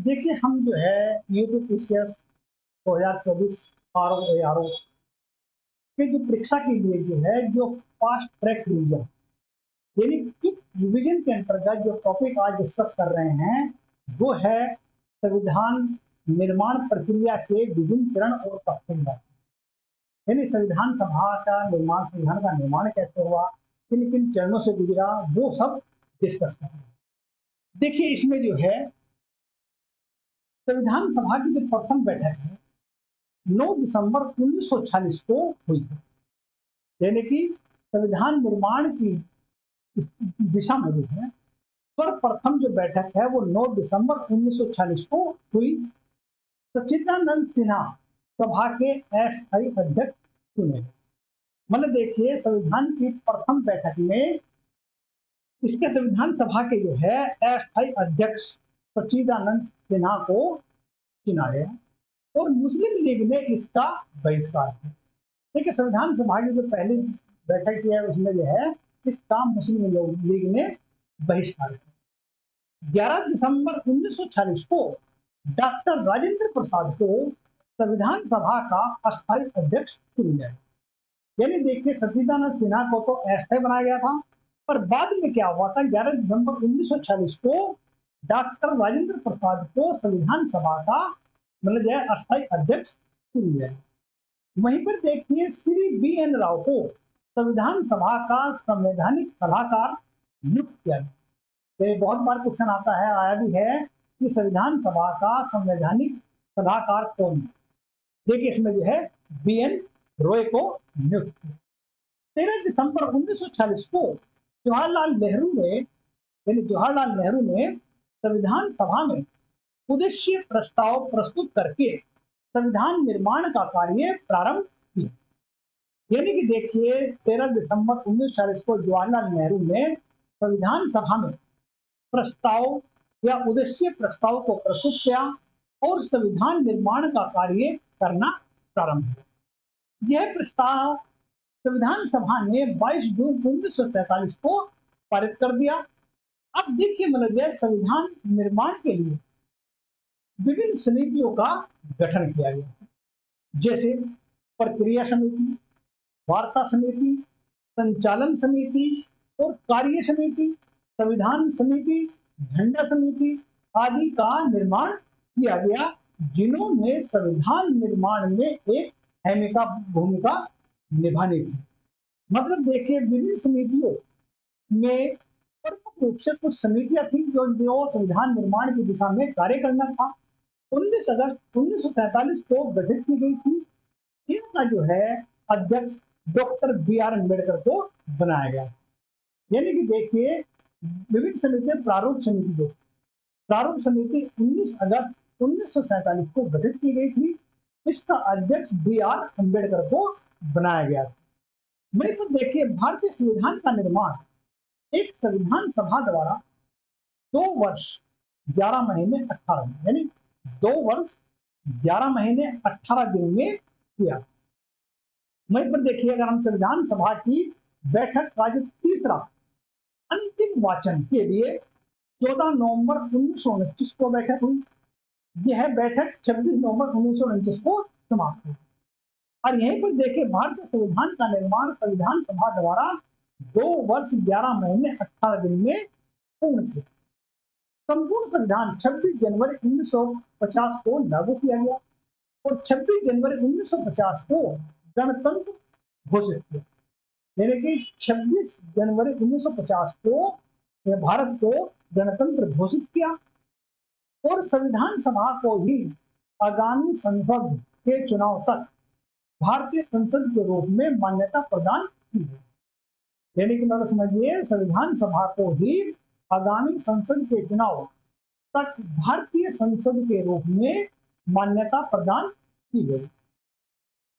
देखिए, हम जो है यूपीपीसीएस 2024 आरओ के जो परीक्षा के लिए जो फास्ट ट्रैक रिवीजन, यानी कि रिवीजन के अंतर्गत जो टॉपिक आज डिस्कस कर रहे हैं वो है संविधान निर्माण प्रक्रिया के विभिन्न चरण और तथ्य। यानी संविधान सभा का निर्माण, संविधान का निर्माण कैसे हुआ, किन किन चरणों से गुजरा, वो सब डिस्कस कर रहे हैं। देखिए, इसमें जो है संविधान सभा की जो प्रथम बैठक है 9 दिसंबर 1946 को हुई है। यानी कि संविधान निर्माण की दिशा में जो है सर्वप्रथम जो बैठक है वो 9 दिसंबर 1946 को हुई। सच्चिदानंद सिन्हा सभा के अस्थायी अध्यक्ष चुने गए। मतलब देखिए, संविधान की प्रथम बैठक में इसके संविधान सभा के जो है अस्थायी अध्यक्ष सच्चिदानंद सिन्हा को चुना गया और मुस्लिम लीग ने इसका बहिष्कार किया। देखिए, संविधान सभा की जो पहली बैठक की है उसमें जो है इसका मुस्लिम लीग ने बहिष्कार किया। 11 दिसंबर 1946 को डॉक्टर राजेंद्र प्रसाद को संविधान सभा का अस्थायी अध्यक्ष चुना गया। यानी देखिए, सच्चिदानंद सिन्हा को तो अस्थायी बनाया गया था, पर बाद में क्या हुआ था, 11 दिसंबर 1946 को डॉक्टर राजेंद्र प्रसाद को संविधान सभा का मतलब जो है अस्थायी अध्यक्ष चुना गया। वहीं पर देखिए, श्री बी एन राव को संविधान सभा का संवैधानिक सलाहकार नियुक्त किया गया। तो बहुत बार क्वेश्चन आता है, आया भी है कि संविधान सभा का संवैधानिक सलाहकार कौन है। देखिए, इसमें जो है बी एन रॉय को नियुक्त किया। 13 दिसंबर 1946 को जवाहरलाल नेहरू ने संविधान सभा में उद्देश्य प्रस्ताव प्रस्तुत करके संविधान निर्माण का कार्य प्रारंभ किया। यानी कि देखिए, 13 दिसंबर 1940 को जवाहरलाल नेहरू ने संविधान सभा में प्रस्ताव या उद्देश्य प्रस्ताव को प्रस्तुत किया और संविधान निर्माण का कार्य करना प्रारंभ किया। यह प्रस्ताव संविधान सभा ने 22 जून 1943 को पारित कर दिया। अब देखिए, मतलब संविधान निर्माण के लिए विभिन्न समितियों का गठन किया गया, जैसे प्रक्रिया समिति, वार्ता समिति, संचालन समिति और कार्य समिति, संविधान समिति, झंडा समिति आदि का निर्माण किया गया, जिन्होंने संविधान निर्माण में एक अहम भूमिका निभानी थी। मतलब देखिए, विभिन्न समितियों में प्रमुख रूप से कुछ समितियां थी जो संविधान निर्माण की दिशा में कार्य करना था। 19 अगस्त 1947 को गठित की गई थी। इनका जो है अध्यक्ष डॉक्टर बी आर अम्बेडकर को बनाया गया। यानी कि देखिए, विभिन्न समितियां प्रारूप समिति 19 अगस्त 1947 को गठित की गई थी। इसका अध्यक्ष बी आर अम्बेडकर को बनाया गया था। वहीं पर देखिए, भारतीय संविधान का निर्माण एक संविधान सभा द्वारा 2 वर्ष 11 महीने 18 दिन, यानी 2 वर्ष 11 महीने 18 दिन में किया। वहीं पर देखिए, अगर हम संविधान सभा की बैठक का जो तीसरा अंतिम वाचन के लिए 14 नवंबर 1929 को बैठक हुई। यह बैठक 26 नवंबर 1929 को समाप्त हुई। और यहीं पर देखिए, भारतीय संविधान का निर्माण संविधान सभा द्वारा 2 वर्ष 11 महीने 18 दिन में पूर्ण किया। संपूर्ण संविधान 26 जनवरी 1950 को लागू किया गया और 26 जनवरी 1950 को गणतंत्र घोषित किया। यानी कि 26 जनवरी 1950 को भारत को गणतंत्र घोषित किया और संविधान सभा को ही आगामी संसद के चुनाव तक भारतीय संसद के रूप में मान्यता प्रदान की गई। यानी कि मतलब समझिए, संविधान सभा को ही आगामी संसद के चुनाव तक भारतीय संसद के रूप में मान्यता प्रदान की गई।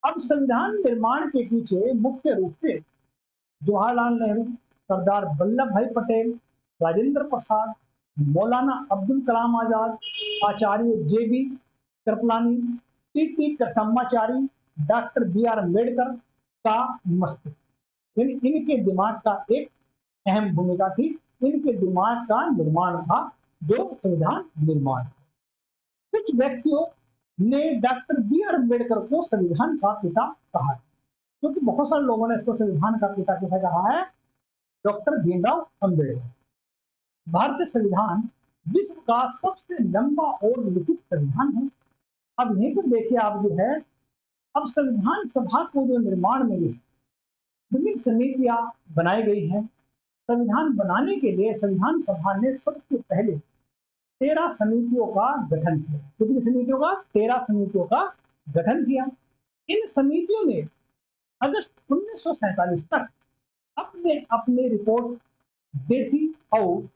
अब संविधान निर्माण के पीछे मुख्य रूप से जवाहरलाल नेहरू, सरदार वल्लभ भाई Patel, Rajendra Prasad, Maulana Abdul Kalam Azad, Acharya JB. Kripalani, TT. Krishnamachari, doctor B R Ambedkar का मस्तिष्क, यानी इनके दिमाग का एक अहम भूमिका थी। इनके दिमाग का निर्माण था जो संविधान निर्माण। कुछ व्यक्तियों ने डॉक्टर बी आर अम्बेडकर को संविधान का पिता कहा, क्योंकि बहुत सारे लोगों ने इसको संविधान का पिता किसे कहा है, डॉक्टर भीमराव अम्बेडकर। भारतीय संविधान विश्व का सबसे लंबा और लिखित संविधान है। अब यहीं पर देखिए आप जो है, अब संविधान सभा को जो निर्माण में विभिन्न समितियां बनाई गई हैं। संविधान बनाने के लिए संविधान सभा ने सबसे पहले 13 समितियों का गठन किया। कितनी समितियों का? 13 समितियों का गठन किया। इन समितियों ने अगस्त 1947 तक अपने अपनी रिपोर्ट देखी और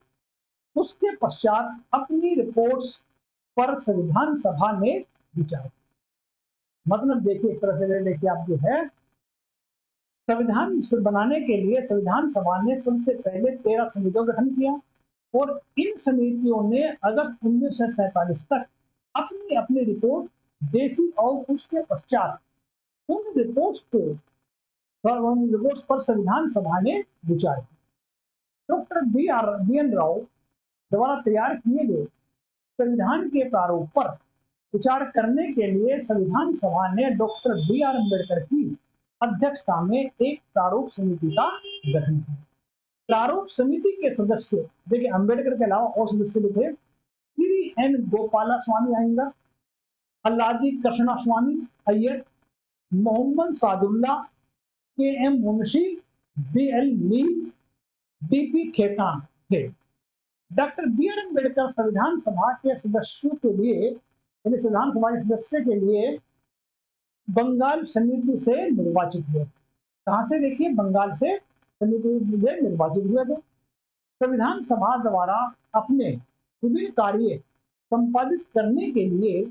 उसके पश्चात अपनी रिपोर्ट्स पर संविधान सभा ने विचार। मतलब देखिए, एक तरह से देखिए आप जो है, संविधान बनाने के लिए संविधान सभा ने सबसे पहले 13 समितियों का गठन किया और इन समितियों ने अगस्त 1947 तक अपनी अपनी रिपोर्ट देखी और उसके पश्चात उन रिपोर्ट्स पर संविधान सभा ने विचार किया। डॉक्टर बी एन राव द्वारा तैयार किए गए संविधान के प्रारूप पर विचार करने के लिए संविधान सभा ने डॉक्टर बी आर अम्बेडकर की अध्यक्षता में एक प्रारूप समिति का गठन किया। प्रारूप समिति के सदस्य देखिए, अम्बेडकर के अलावा और सदस्य थे Shri N Gopalaswami Ayyangar, Alladi Krishnaswami Ayyar, Mohammad Saadulla, K M Munshi, B L Mir, DP Khaitan थे। डॉक्टर बी आर अम्बेडकर संविधान सभा के सदस्यों के लिए, यानी संविधान सभा के सदस्य के लिए बंगाल समिति से निर्वाचित हुए। कहां से? देखिए, बंगाल से समिति से निर्वाचित हुए थे। संविधान सभा द्वारा अपने विभिन्न कार्य संपादित करने के लिए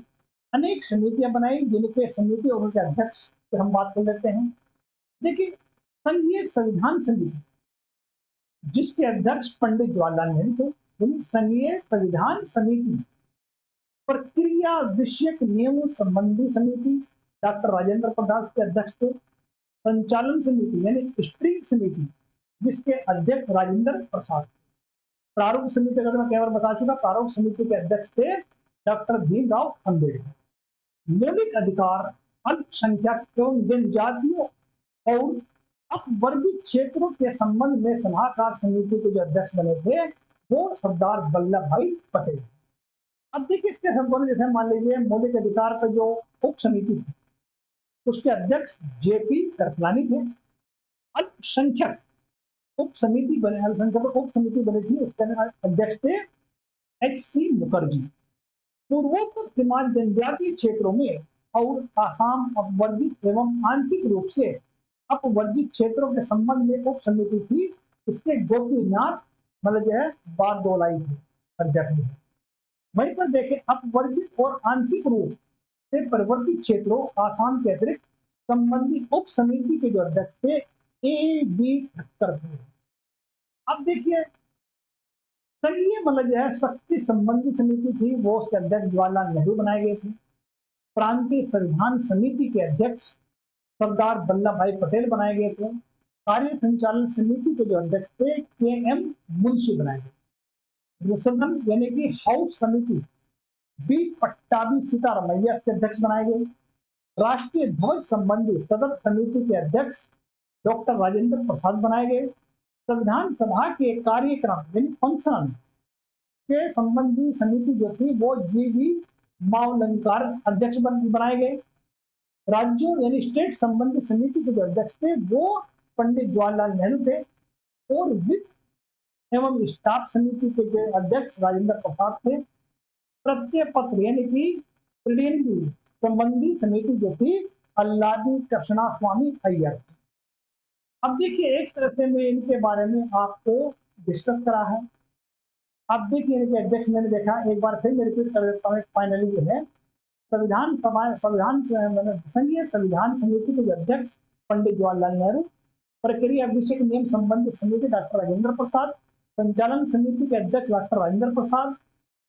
अनेक समितियां बनाई, जिनके समिति और उनके अध्यक्ष की हम बात कर लेते हैं। देखिए, संघीय संविधान समिति, जिसके अध्यक्ष पंडित जवाहरलाल नेहरू थे, संघीय संविधान समिति, प्रक्रिया विषयक नियमों संबंधी समिति डॉक्टर राजेंद्र प्रसाद के अध्यक्ष थे। संचालन समिति यानी स्ट्रींग समिति, जिसके अध्यक्ष राजेंद्र प्रसाद। प्रारूप समिति का मैं कई बार बता चुका, प्रारूप समिति के अध्यक्ष थे डॉक्टर भीमराव अम्बेडकर। मौलिक अधिकार, अल्पसंख्यक एवं जनजातियों और अपवर्गीय क्षेत्रों के संबंध में सलाहकार समिति के जो अध्यक्ष बने थे वो सरदार वल्लभ भाई पटेल। अब देखिए, इसके संबंध जैसे मान लीजिए मौलिक अधिकार पर जो उप समिति थी उसके अध्यक्ष जेपी कृपलानी थे। अल्पसंख्यक उप समिति बने, अल्पसंख्यक उप समिति बनी थी, उसके अध्यक्ष थे एच सी मुखर्जी। पूर्वोत्तर सीमांत जनजातीय क्षेत्रों में और आसाम अपवर्गित एवं आंशिक रूप से अपवर्गित क्षेत्रों के संबंध में उप समिति थी, इसके गोपीनाथ मतलब जो है बारदोलाई थे अध्यक्ष। वहीं पर देखें, अपवर्गित और आंशिक रूप से परिवर्तित क्षेत्रों आसाम के अतिरिक्त संबंधी उप समिति के जो अध्यक्ष थे ए बी ठक्कर थे। अब देखिए, संघीय मतलब जो है शक्ति संबंधी समिति थी, वो उसके अध्यक्ष जवाहरलाल नेहरू बनाए गए थे। प्रांतीय संविधान समिति के अध्यक्ष सरदार वल्लभ भाई पटेल बनाए गए थे। कार्य संचालन समिति के जो अध्यक्ष थे के एम मुंशी बनाए गए। सदन यानी कि हाउस समिति बी पट्टाभी सीतारमैया के अध्यक्ष बनाए गए। राष्ट्रीय ध्वज संबंधी सदन समिति के अध्यक्ष डॉक्टर राजेंद्र प्रसाद बनाए गए। संविधान सभा के कार्यक्रम यानी फंक्शन के संबंधी समिति जो थी वो जीवी मावलंकर अध्यक्ष बनाए गए। राज्यों यानी स्टेट संबंधी समिति के जो अध्यक्ष थे वो पंडित जवाहरलाल नेहरू थे और वित्त एवं स्टाफ समिति के जो अध्यक्ष राजेंद्र प्रसाद थे। प्रत्यय पत्र यानी कि प्रतिनिधि संबंधी समिति जो थी अल्लादी कृष्णा स्वामी अय्यर। अब देखिए, एक तरह से मैं इनके बारे में आपको डिस्कस करा है। अब देखिए, इनके अध्यक्ष मैंने देखा, एक बार फिर मैं रिपीट कर देता हूँ। फाइनली जो है संविधान सभा संघीय संविधान समिति के अध्यक्ष पंडित जवाहरलाल नेहरू, प्रक्रिया विषयक नियम संबंधी समिति डॉक्टर राजेंद्र प्रसाद, संचालन समिति के अध्यक्ष डॉक्टर राजेंद्र प्रसाद,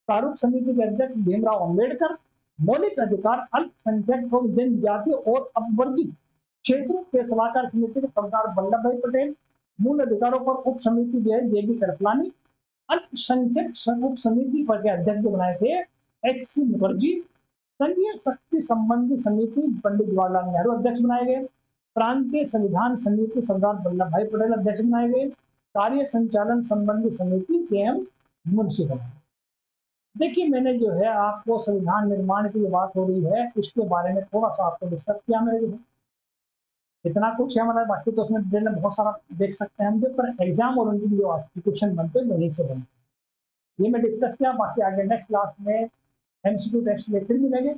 प्रारूप समिति के अध्यक्ष भीमराव अम्बेडकर, मौलिक अधिकार, अल्पसंख्यक और जनजातीय और अपवर्गित क्षेत्रों के सलाहकार समिति के सरदार वल्लभ भाई पटेल, मूल अधिकारों पर उप समिति जो है जेबी कृपलानी, अल्पसंख्यक उप समिति पर के अध्यक्ष बनाए थे एच सी मुखर्जी, संघीय शक्ति संबंधी समिति पंडित जवाहरलाल नेहरू अध्यक्ष बनाए गए। प्रांतीय संविधान समिति सरदार वल्लभ भाई पटेल अध्यक्ष बनाए गए। कार्य संचालन संबंधी समिति के.एम. मुंशी बनाए। देखिए, मैंने जो है आपको संविधान निर्माण की जो बात हो रही है उसके बारे में थोड़ा सा आपको डिस्कस किया मैंने। जो इतना कुछ है हमारा, बाकी तो उसमें डिटेल में बहुत सारा देख सकते हैं हम जो, पर एग्जाम और उनकी जो क्वेश्चन बनते हैं वहीं से बनते हैं। ये मैं डिस्कस किया, बाकी आगे नेक्स्ट क्लास में एमसीक्यू टेस्ट लेकर मिलेंगे।